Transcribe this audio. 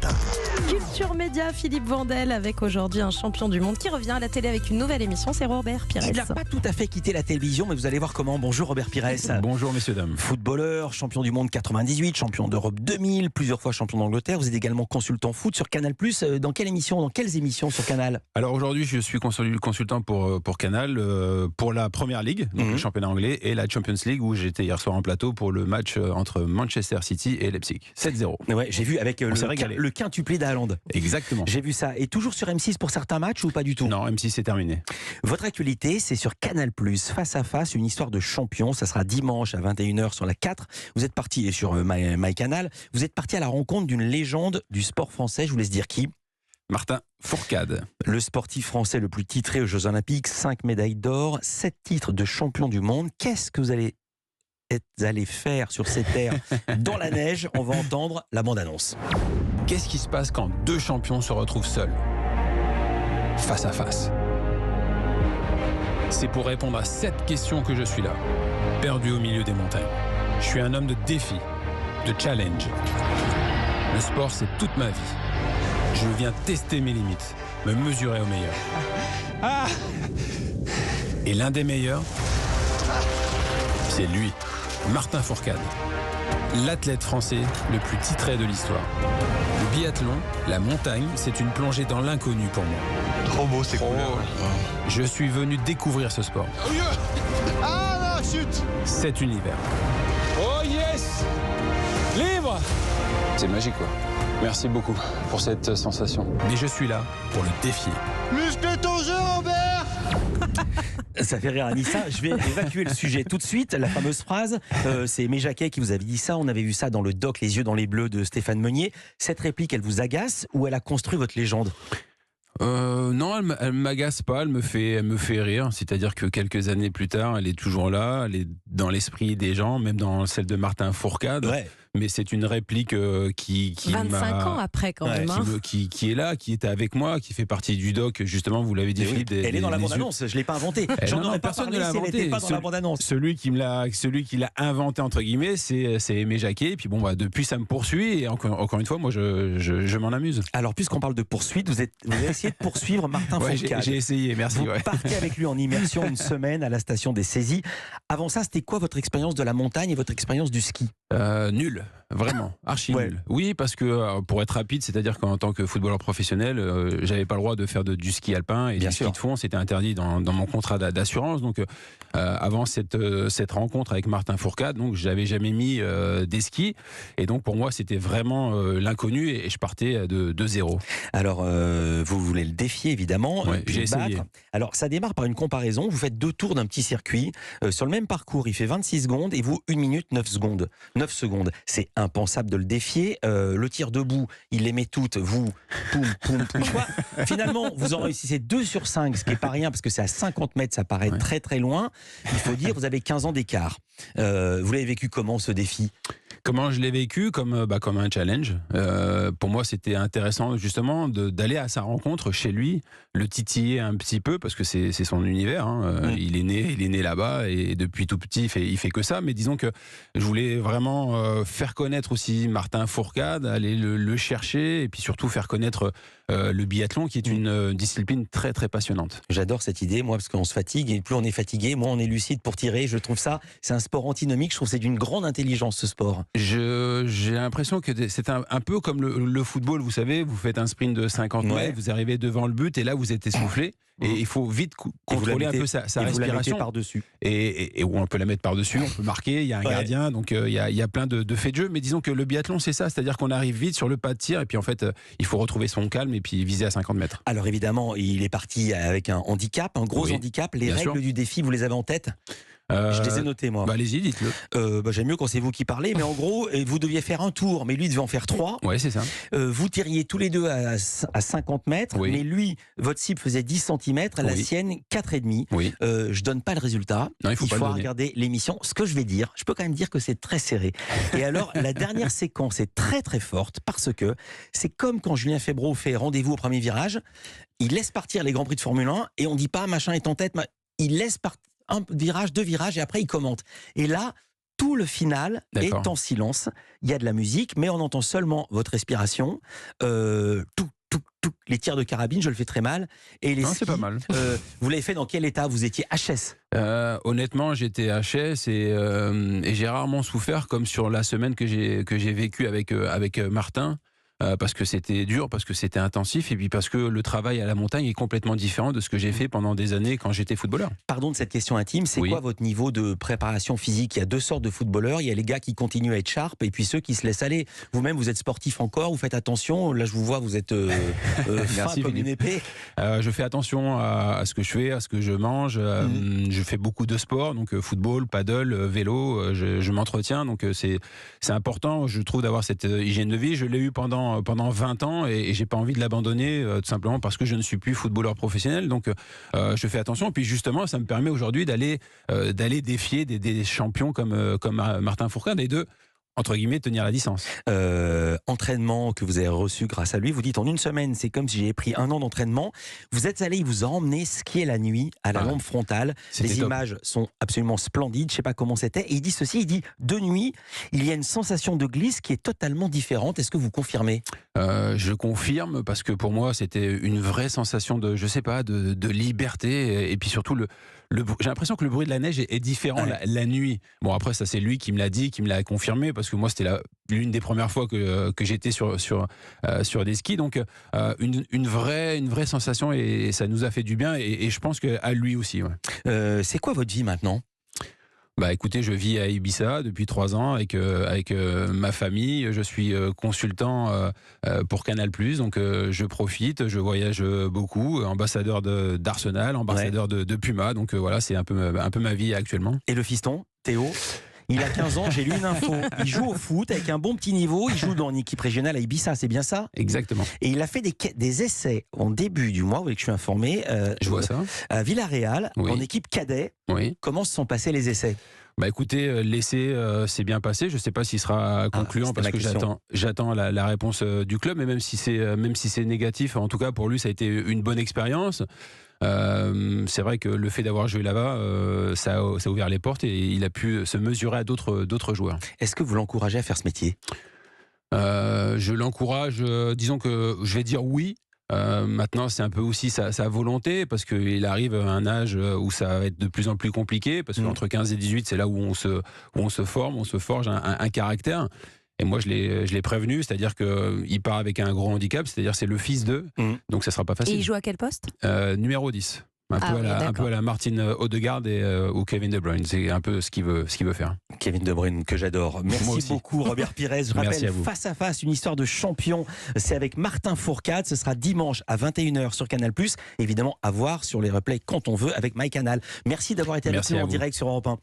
matin. Culture Média, Philippe Vandel, avec aujourd'hui un champion du monde qui revient à la télé avec une nouvelle émission, c'est Robert Pires. Il n'a pas tout à fait quitté la télévision, mais vous allez voir comment. Bonjour Robert Pires. Bonjour messieurs, dames. Footballeur, champion du monde 98, champion d'Europe 2000, plusieurs fois champion d'Angleterre. Vous êtes également consultant foot sur Canal+. Dans quelles émissions sur Canal? Alors aujourd'hui, je suis consultant pour Canal, pour la Première Ligue, donc le championnat anglais, et la Champions League, où j'étais hier soir en plateau pour le match entre Manchester City et Leipzig. 7-0. Ouais, j'ai vu avec le quintuplé d'Haaland. Exactement. J'ai vu ça. Et toujours sur M6 pour certains matchs ou pas du tout? Non, M6 c'est terminé. Votre actualité, c'est sur Canal+, Face à Face, une histoire de champion. Ça sera dimanche à 21h sur la 4. Vous êtes parti, et sur MyCanal, vous êtes parti à la rencontre d'une légende du sport français. Je vous laisse dire qui? Martin Fourcade. Le sportif français le plus titré aux Jeux Olympiques, 5 médailles d'or, 7 titres de champion du monde. Qu'est-ce que vous allez faire sur ces terres dans la neige? On va entendre la bande-annonce. Qu'est-ce qui se passe quand deux champions se retrouvent seuls, face à face? C'est pour répondre à cette question que je suis là, perdu au milieu des montagnes. Je suis un homme de défi, de challenge. Le sport, c'est toute ma vie. Je viens tester mes limites, me mesurer au meilleur. Et l'un des meilleurs, c'est lui, Martin Fourcade, l'athlète français le plus titré de l'histoire. Le biathlon, la montagne, c'est une plongée dans l'inconnu pour moi. Trop beau ces couleurs. Je suis venu découvrir ce sport, Ah non, chute. cet univers. Oh yes! Libre! C'est magique quoi. Merci beaucoup pour cette sensation. Mais je suis là pour le défier. Muscle ton jeu, Robert. Ça fait rire Anissa. Je vais évacuer le sujet tout de suite. La fameuse phrase, c'est Aimé Jacquet qui vous avait dit ça. On avait vu ça dans le doc Les yeux dans les bleus de Stéphane Meunier. Cette réplique, elle vous agace ou elle a construit votre légende? Non, elle m'agace pas, elle me fait rire. C'est-à-dire que quelques années plus tard, elle est toujours là, elle est dans l'esprit des gens, même dans celle de Martin Fourcade. Ouais. Mais c'est une réplique qui 25 ans après quand même. Hein. qui est là, qui était avec moi, qui fait partie du doc. Justement, vous l'avez dit, Philippe. Elle est dans la bande-annonce. Je l'ai pas inventée. J'en aurais pas parlé si elle n'était pas dans la bande-annonce. Celui qui l'a inventé entre guillemets, c'est Aimé Jacquet. Et puis bon, depuis ça me poursuit. Et encore une fois, moi, je m'en amuse. Alors, puisqu'on parle de poursuite, vous avez essayé de poursuivre Martin Fourcade. J'ai essayé, merci. Vous partez avec lui en immersion une semaine à la station des Saisies. Avant ça, c'était quoi votre expérience de la montagne et votre expérience du ski? Nul, vraiment, archi nul. Oui, parce que pour être rapide, c'est-à-dire qu'en tant que footballeur professionnel, j'avais pas le droit de faire du ski alpin et du ski de fond, c'était interdit dans mon contrat d'assurance. Donc, avant cette rencontre avec Martin Fourcade, donc j'avais jamais mis des skis, et donc pour moi c'était vraiment l'inconnu et je partais de zéro. Alors, vous voulez le défier évidemment, Ouais, j'ai essayé. Alors, ça démarre par une comparaison. Vous faites 2 tours d'un petit circuit sur le même parcours. Il fait 26 secondes et vous 1 minute 9 secondes. 9 secondes. C'est impensable de le défier. Le tir debout, il les met toutes. Vous, poum, poum, poum. Finalement, vous en réussissez 2 sur 5, ce qui n'est pas rien parce que c'est à 50 mètres, ça paraît très très loin. Il faut dire, vous avez 15 ans d'écart. Vous l'avez vécu comment ce défi? Comment je l'ai vécu? Comme un challenge. Pour moi, c'était intéressant justement d'aller à sa rencontre chez lui, le titiller un petit peu parce que c'est son univers. Hein. Il est né là-bas et depuis tout petit, il fait que ça. Mais disons que je voulais vraiment faire connaître aussi Martin Fourcade, aller le chercher et puis surtout faire connaître le biathlon, qui est une discipline très très passionnante. J'adore cette idée, moi, parce qu'on se fatigue et plus on est fatigué, moins on est lucide pour tirer. Je trouve ça, c'est un sport antinomique. Je trouve que c'est d'une grande intelligence ce sport. J'ai l'impression que c'est un peu comme le football, vous savez, vous faites un sprint de 50 mètres, vous arrivez devant le but et là vous êtes essoufflé et il faut vite contrôler un peu sa respiration. Vous la mettez par-dessus. Et on peut la mettre par-dessus, on peut marquer, il y a un gardien, donc il y a plein de faits de jeu, mais disons que le biathlon c'est ça, c'est-à-dire qu'on arrive vite sur le pas de tir et puis en fait il faut retrouver son calme et puis viser à 50 mètres. Alors évidemment, il est parti avec un handicap, un gros handicap. Les règles du défi, vous les avez en tête? Je les ai notés, moi. Allez-y, dites-le. J'aime mieux quand c'est vous qui parlez, mais en gros, vous deviez faire un tour, mais lui devait en faire 3. Ouais, c'est ça. Vous tiriez tous les deux à 50 mètres, mais lui, votre cible faisait 10 cm, la sienne 4,5. Oui. Je donne pas le résultat. Non, il faut regarder l'émission. Ce que je vais dire, je peux quand même dire que c'est très serré. Et alors, la dernière séquence est très très forte parce que c'est comme quand Julien Febvreau fait rendez-vous au premier virage, il laisse partir les Grands Prix de Formule 1 et on dit pas machin est en tête, il laisse partir un virage, 2 virages et après il commente. Et là, Tout le final D'accord. est en silence. Il y a de la musique, mais on entend seulement votre respiration. Les tirs de carabine, je le fais très mal. Et les Non, c'est skis, pas mal. vous l'avez fait dans quel état? Vous étiez HS? Honnêtement, j'étais HS et j'ai rarement souffert comme sur la semaine que j'ai vécue avec Martin. Parce que c'était dur, parce que c'était intensif, et puis parce que le travail à la montagne est complètement différent de ce que j'ai fait pendant des années quand j'étais footballeur. Pardon de cette question intime, c'est Oui. quoi votre niveau de préparation physique? Il y a deux sortes de footballeurs, il y a les gars qui continuent à être sharp et puis ceux qui se laissent aller. Vous-même, vous êtes sportif encore, vous faites attention, là je vous vois, vous êtes fin Merci, comme une Philippe. épée. Je fais attention à ce que je fais, à ce que je mange. Je fais beaucoup de sport, donc football, paddle, vélo. Je m'entretiens, donc c'est important, je trouve, d'avoir cette hygiène de vie. Je l'ai eu pendant 20 ans et j'ai pas envie de l'abandonner tout simplement parce que je ne suis plus footballeur professionnel. Donc je fais attention. Et puis justement, ça me permet aujourd'hui d'aller défier des champions comme Martin Fourcade et de, entre guillemets, tenir la distance. Entraînement que vous avez reçu grâce à lui, vous dites en une semaine, c'est comme si j'avais pris 1 an d'entraînement. Vous êtes allé, il vous a emmené skier la nuit à la lampe frontale. C'était Les top. images sont absolument splendides, je sais pas comment c'était. Et il dit ceci, il dit de nuit, il y a une sensation de glisse qui est totalement différente. Est-ce que vous confirmez? Je confirme parce que pour moi c'était une vraie sensation de, je sais pas, de liberté et puis surtout j'ai l'impression que le bruit de la neige est différent la nuit. Bon, après ça c'est lui qui me l'a dit, qui me l'a confirmé parce que moi c'était l'une des premières fois que j'étais sur des skis, donc une vraie sensation et ça nous a fait du bien et je pense qu'à lui aussi. Ouais. C'est quoi votre vie maintenant? Bah écoutez, je vis à Ibiza depuis 3 ans avec ma famille. Je suis consultant pour Canal+, donc je profite, je voyage beaucoup, ambassadeur d'Arsenal, ambassadeur de Puma, donc voilà, c'est un peu ma vie actuellement. Et le fiston, Théo? Il a 15 ans, j'ai lu une info. Il joue au foot avec un bon petit niveau. Il joue dans une équipe régionale à Ibiza, c'est bien ça? Exactement. Et il a fait des essais en début du mois, vous voulez que je suis informé, Je vois ça. à Villarreal, Oui. en équipe cadet. Oui. Comment se sont passés les essais? Bah écoutez, l'essai s'est bien passé. Je ne sais pas s'il sera concluant c'était parce ma que question. j'attends la réponse du club. Mais même si c'est négatif, en tout cas pour lui, ça a été une bonne expérience. C'est vrai que le fait d'avoir joué là-bas, ça a ouvert les portes et il a pu se mesurer à d'autres joueurs. Est-ce que vous l'encouragez à faire ce métier? Je l'encourage, disons que je vais dire oui. Maintenant, c'est un peu aussi sa volonté, parce qu'il arrive à un âge où ça va être de plus en plus compliqué, parce qu'entre 15 et 18, c'est là où on se forme, on se forge un caractère. Et moi, je l'ai prévenu, c'est-à-dire qu'il part avec un gros handicap, c'est-à-dire c'est le fils d'eux, donc ça sera pas Et facile. il joue à quel poste? Numéro 10. Un d'accord. peu à la Martin Odegaard ou Kevin De Bruyne. C'est un peu ce qu'il veut faire. Kevin De Bruyne, que j'adore. Moi Merci aussi. beaucoup, Robert Pires. Je Merci rappelle, à vous. Face à Face, une histoire de champion. C'est avec Martin Fourcade. Ce sera dimanche à 21h sur Canal+. Évidemment, à voir sur les replays quand on veut avec MyCanal. Merci d'avoir été avec Merci nous à en vous. direct sur Europe 1.